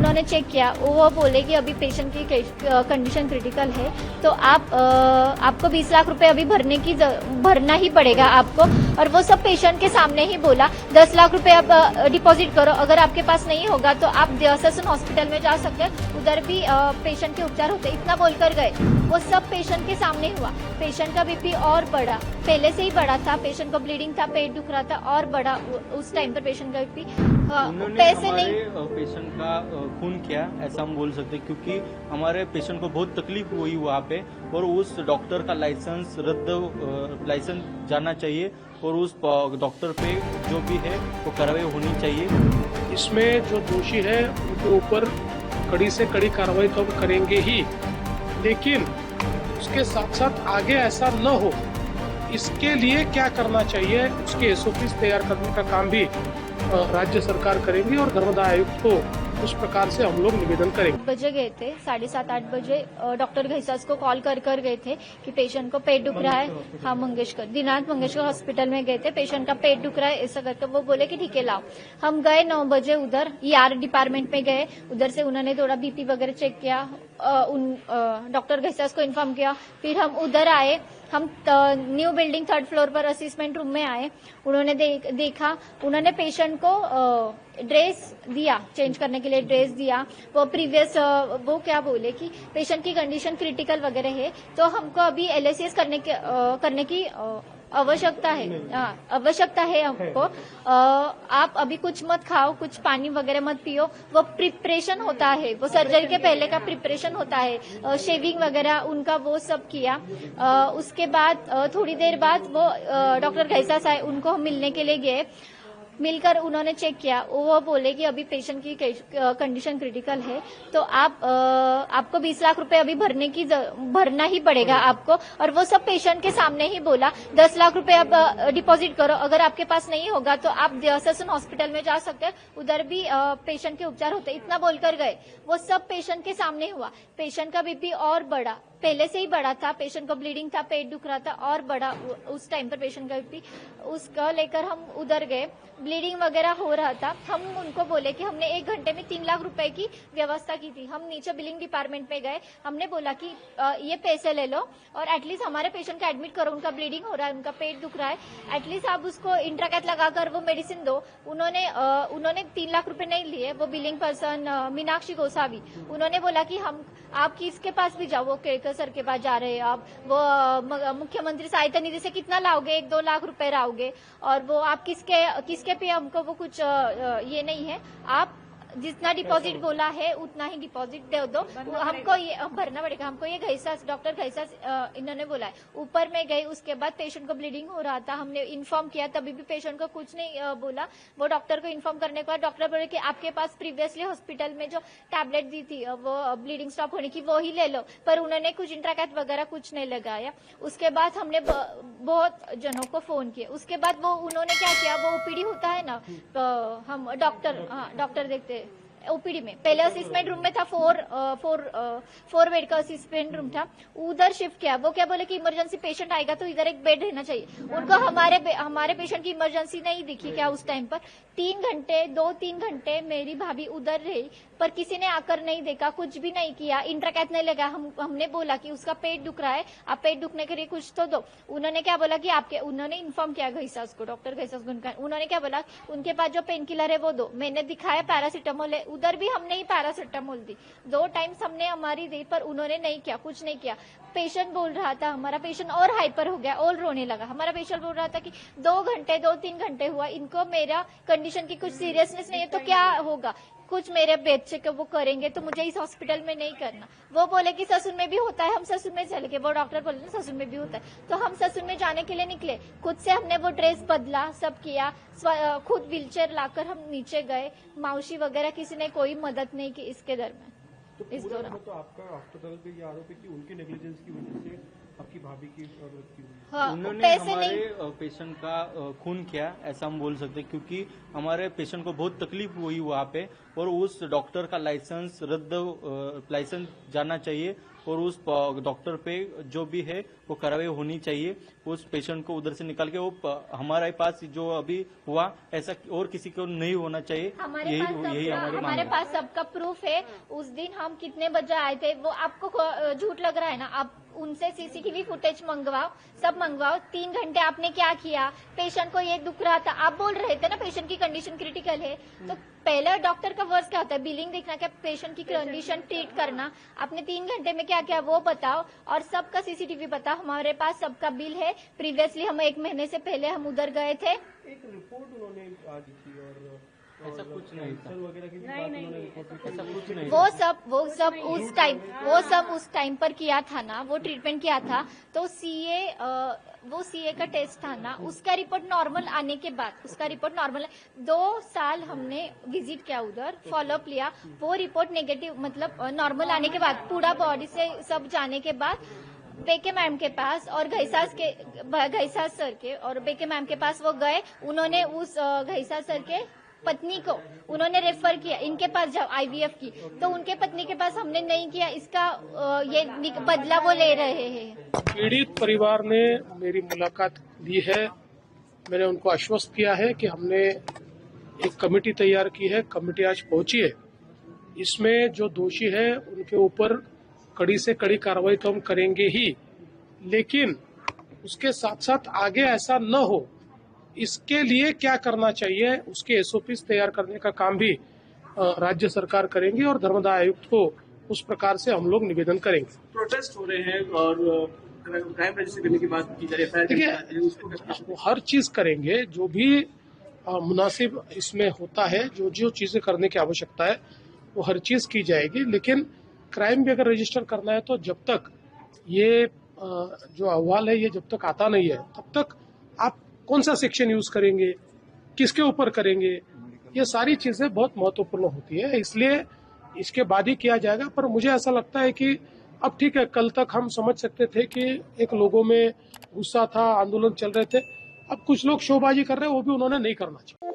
उन्होंने चेक किया, वो बोले कि अभी पेशेंट की कंडीशन क्रिटिकल है, तो आपको 20 लाख रुपए अभी भरना ही पड़ेगा आपको। और वो सब पेशेंट के सामने ही बोला, 10 लाख रुपए आप डिपॉजिट करो, अगर आपके पास नहीं होगा तो आप ससून हॉस्पिटल में जा सकते हैं, उधर भी पेशेंट के उपचार होते, इतना बोलकर गए। वो सब पेशेंट के सामने हुआ। पेशेंट का बीपी और बढ़ा, पहले से ही बढ़ा था, पेशेंट को ब्लीडिंग था, पेट दुख रहा था और बढ़ा उस टाइम पर पेशेंट का बीपी। पैसे नहीं, पेशेंट का खून किया ऐसा हम बोल सकते हैं, क्योंकि हमारे पेशेंट को बहुत तकलीफ हुई वहाँ पे, और उस डॉक्टर का लाइसेंस लाइसेंस जाना चाहिए, और उस डॉक्टर पे जो भी है वो कार्रवाई होनी चाहिए। इसमें जो दोषी है उनके ऊपर कड़ी से कड़ी कार्रवाई तो हम करेंगे ही, लेकिन उसके साथ साथ आगे ऐसा न हो, इसके लिए क्या करना चाहिए उसके एसओपीज तैयार करने का काम भी राज्य सरकार करेंगी, और नर्मदा आयुक्त को उस प्रकार से हम लोग निवेदन करेंगे। 8 बजे गए थे, 7:30-8 बजे डॉक्टर घैसास को कॉल कर गए थे कि पेशेंट को पेट दुख रहा है। हाँ, दीनानाथ मंगेशकर हॉस्पिटल में गए थे, पेशेंट का पेट दुख रहा है ऐसा करके वो बोले कि ठीक है लाओ। हम गए 9 बजे उधर ER डिपार्टमेंट में गए, उधर से उन्होंने थोड़ा बीपी वगैरह चेक किया, डॉक्टर घैसास को इन्फॉर्म किया। फिर हम उधर आए, हम न्यू बिल्डिंग 3rd फ्लोर पर असिस्मेंट रूम में आए। उन्होंने देखा, उन्होंने पेशेंट को ड्रेस दिया, चेंज करने के लिए ड्रेस दिया। वो प्रीवियस वो क्या बोले कि पेशेंट की कंडीशन क्रिटिकल वगैरह है, तो हमको अभी LACS करने की आवश्यकता है हमको। आप अभी कुछ मत खाओ, कुछ पानी वगैरह मत पियो, वो प्रिपरेशन होता है, वो सर्जरी के पहले का प्रिपरेशन होता है, शेविंग वगैरह उनका वो सब किया। उसके बाद थोड़ी देर बाद वो डॉक्टर घैसास आए, उनको हम मिलने के लिए गए। मिलकर उन्होंने चेक किया, वो बोले कि अभी पेशेंट की कंडीशन क्रिटिकल है, तो आपको 20 लाख रुपए अभी भरना ही पड़ेगा आपको। और वो सब पेशेंट के सामने ही बोला, 10 लाख रुपए आप डिपॉजिट करो, अगर आपके पास नहीं होगा तो आप ससून हॉस्पिटल में जा सकते हैं, उधर भी पेशेंट के उपचार होते, इतना बोलकर गए। वो सब पेशेंट के सामने हुआ। पेशेंट का बीपी और बढ़ा, पहले से ही बढ़ा था, पेशेंट को ब्लीडिंग था, पेट दुख रहा था और बढ़ा उस टाइम पर पेशेंट का बीपी। उसका लेकर हम उधर गए, ब्लीडिंग वगैरह हो रहा था। हम उनको बोले कि हमने 1 घंटे में 3 लाख रुपए की व्यवस्था की थी। हम नीचे बिलिंग डिपार्टमेंट में गए, हमने बोला कि ये पैसे ले लो और एटलीस्ट हमारे पेशेंट का एडमिट करो, उनका ब्लीडिंग हो रहा है, उनका पेट दुख रहा है, एटलीस्ट आप उसको इंट्राकैथ लगाकर वो मेडिसिन दो। उन्होंने 3 लाख रुपए नहीं लिए। वो बिलिंग पर्सन मीनाक्षी गोसावी, उन्होंने बोला कि आप किसके पास भी जाओ, वो केड़कर सर के पास जा रहे हैं आप, वो मुख्यमंत्री सहायता निधि से कितना लाओगे, 1-2 लाख रुपए लाओगे, और वो आप किसके पे हमको वो कुछ ये नहीं है, आप जितना डिपॉजिट बोला है उतना ही डिपॉजिट दे दो, हमको ये भरना पड़ेगा, हमको ये घैसास डॉक्टर घैसास इन्होंने बोला है। ऊपर में गई, उसके बाद पेशेंट को ब्लीडिंग हो रहा था, हमने इन्फॉर्म किया, तभी भी पेशेंट को कुछ नहीं बोला। वो डॉक्टर को इन्फॉर्म करने के बाद डॉक्टर बोले कि आपके पास प्रीवियसली हॉस्पिटल में जो टैबलेट दी थी वो ब्लीडिंग स्टॉप होने की, वो ही ले लो, पर उन्होंने कुछ इंट्राकैथ वगैरह कुछ नहीं लगाया। उसके बाद हमने बहुत जनों को फोन किया। उसके बाद वो उन्होंने क्या किया, वो OPD होता है ना, हम डॉक्टर देखते OPD में, पहले असिस्टेंट रूम में था, 4 बेड का असिस्टेंट रूम था, उधर शिफ्ट किया। वो क्या बोले कि इमरजेंसी पेशेंट आएगा तो इधर एक बेड रहना चाहिए। उनको हमारे पेशेंट की इमरजेंसी नहीं दिखी क्या उस टाइम पर। 2-3 घंटे मेरी भाभी उधर रही, पर किसी ने आकर नहीं देखा, कुछ भी नहीं किया, इंट्राकैथ नहीं लगा। हमने बोला कि उसका पेट दुख रहा है, आप पेट दुखने के लिए कुछ तो दो। उन्होंने क्या बोला कि उन्होंने इन्फॉर्म किया घैसास को, डॉक्टर घैसास को, उन्होंने क्या बोला उनके पास जो पेन किलर है वो दो। मैंने दिखाया पैरासीटामोल है, उधर भी हमने ही पैरासीटामोल दी, 2 टाइम्स हमने हमारी दी, पर उन्होंने नहीं किया, कुछ नहीं किया। पेशेंट बोल रहा था, हमारा पेशेंट और हाइपर हो गया और रोने लगा। हमारा पेशेंट बोल रहा था कि 2-3 घंटे हुआ, इनको मेरा कंडीशन की कुछ सीरियसनेस नहीं है तो क्या होगा, कुछ मेरे बच्चे को वो करेंगे तो मुझे इस हॉस्पिटल में नहीं करना। वो बोले कि ससून में भी होता है, हम ससून में चले गए। वो डॉक्टर बोले ना ससून में भी होता है, तो हम ससून में जाने के लिए निकले। खुद से हमने वो ड्रेस बदला, सब किया, खुद व्हीलचेयर लाकर हम नीचे गए। मावशी वगैरह किसी ने कोई मदद नहीं की इसके दरमियान। तो इस दौरान तो आपका अस्पताल पे ये आरोप है कि उनकी नेग्लिजेंस की वजह से आपकी भाभी की मृत्यु हुई। हाँ, उन्होंने हमारे पेशेंट का खून किया ऐसा हम बोल सकते हैं, क्योंकि हमारे पेशेंट को बहुत तकलीफ हुई वहाँ पे, और उस डॉक्टर का लाइसेंस जाना चाहिए, और उस डॉक्टर पे जो भी है वो कार्रवाई होनी चाहिए। उस पेशेंट को उधर से निकाल के वो हमारे पास जो अभी हुआ ऐसा और किसी को नहीं होना चाहिए। यही हमारी मांग है। पास सबका प्रूफ है। उस दिन हम कितने बजे आए थे वो आपको झूठ लग रहा है ना। आप उनसे सीसीटीवी फुटेज मंगवाओ, सब मंगवाओ। 3 घंटे आपने क्या किया? पेशेंट को ये दुख रहा था, आप बोल रहे थे ना पेशेंट की कंडीशन क्रिटिकल है। तो पहले डॉक्टर का वर्क क्या होता है? बिलिंग देखना, क्या पेशेंट की कंडीशन ट्रीट करना। आपने 3 घंटे में क्या किया वो बताओ, और सबका सीसीटीवी बताओ। हमारे पास सबका बिल है। प्रीवियसली हम 1 महीने से पहले हम उधर गए थे। एक रिपोर्ट उन्होंने आज की और ऐसा कुछ नहीं था। वगैरह की भी बात उन्होंने रिपोर्ट में ऐसा कुछ नहीं। वो सब उस टाइम पर किया था ना, वो ट्रीटमेंट किया था। तो वो सीए का टेस्ट था ना, उसका रिपोर्ट नॉर्मल आने के बाद, उसका रिपोर्ट नॉर्मल 2 साल हमने विजिट किया उधर, फॉलोअप लिया। वो रिपोर्ट नेगेटिव मतलब नॉर्मल आने के बाद, पूरा बॉडी से सब जाने के बाद बेके मैम के पास और घईसास सर के और बेके मैम के पास वो गए। उन्होंने उस घईसास सर के पत्नी को उन्होंने रेफर किया, इनके पास जाओ आईवीएफ की। तो उनके पत्नी के पास हमने नहीं किया। इसका ये बदला वो ले रहे हैं। पीड़ित परिवार ने मेरी मुलाकात ली है। मैंने उनको आश्वस्त किया है कि हमने एक कमेटी तैयार की है। कमेटी आज पहुंची है। इसमें जो दोषी है उनके ऊपर कड़ी से कड़ी कार्रवाई तो हम करेंगे ही, लेकिन उसके साथ साथ आगे ऐसा न हो इसके लिए क्या करना चाहिए उसके एसओपीज तैयार करने का काम भी राज्य सरकार करेंगी और धर्मदाय आयुक्त को उस प्रकार से हम लोग निवेदन करेंगे। प्रोटेस्ट हो रहे हैं और क्राइम रजिस्टर करने की बात की जा रही है। देखिए, वो हर चीज करेंगे जो भी मुनासिब इसमें होता है, जो जो चीजें करने की आवश्यकता है वो हर चीज की जाएगी। लेकिन क्राइम भी अगर रजिस्टर करना है तो जब तक ये जो अहवाल है ये जब तक आता नहीं है तब तक आप कौन सा सेक्शन यूज करेंगे, किसके ऊपर करेंगे, ये सारी चीजें बहुत महत्वपूर्ण होती है। इसलिए इसके बाद ही किया जाएगा। पर मुझे ऐसा लगता है कि अब ठीक है, कल तक हम समझ सकते थे कि एक लोगों में गुस्सा था, आंदोलन चल रहे थे। अब कुछ लोग शोबाजी कर रहे हैं, वो भी उन्होंने नहीं करना चाहिए।